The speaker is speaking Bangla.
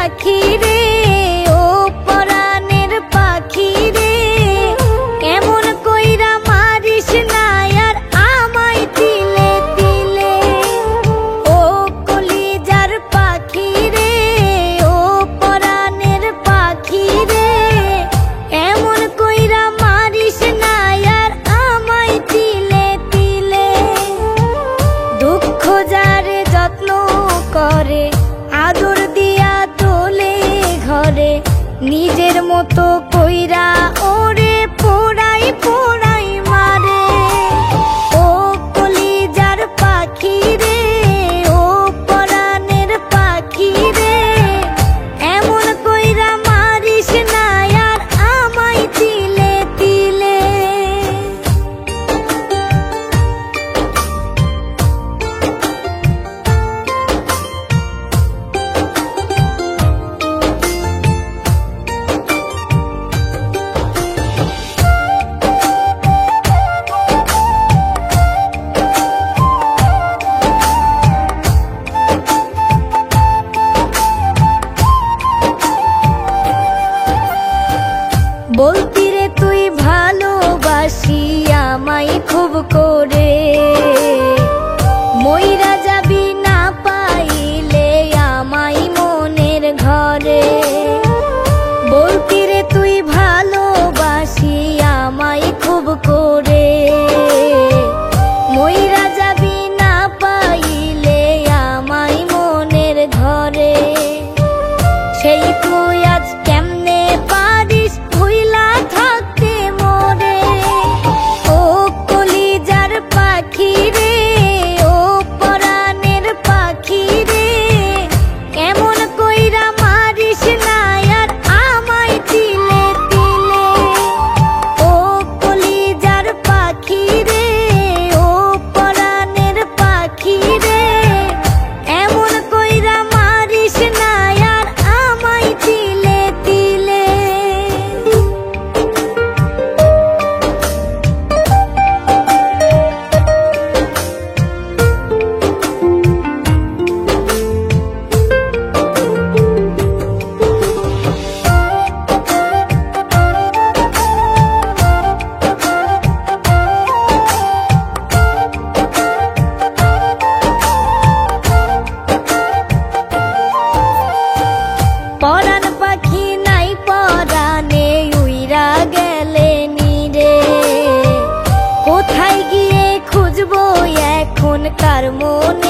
পাখি রে, ও পরাণের পাখি রে, এমন কইরা মারিস না আর আমায় তিলে তিলে। ও কলিজার পাখি রে, ও পরাণের পাখি রে, এমন কইরা মারিস না আর আমায় তিলে তিলে। দুঃখ যারে যত্ন করে, আদর দিয়া তোলে ঘরে, নিজের মতো কইরা ওরে পোড়াই পোড়াই মারে। ও কলিজার পাখি রে, ও পরাণের পাখি রে, এমন কইরা মারিস না আর আমায় তিলে তিলে। বলতি রে তুই ভালোবাসি আমায় খুব করে, মইরা যাবি না পাইলে আমায় মনের ঘরে। বলতি রে তুই ভালোবাসি আমায় খুব করে, মইরা যাবি না পাইলে আমায় মনের ঘরে। সেই তুই আজ কেমনে পারিস ভুইলা থাকতে মোরে। ও কলিজার পাখি রে, ও পরাণের পাখি রে, এমন কইরা মারিস না আর আমায় তিলে তিলে। ও কলিজার পাখি রে, ও পরাণের পাখি রে, এমন কইরা মারিস না আর আমায় তিলে তিলে। পরাণ পাখি নাই পরাণে উইরা গেলে নিরে, কোথায় গিয়ে খুঁজবো এখন কার মন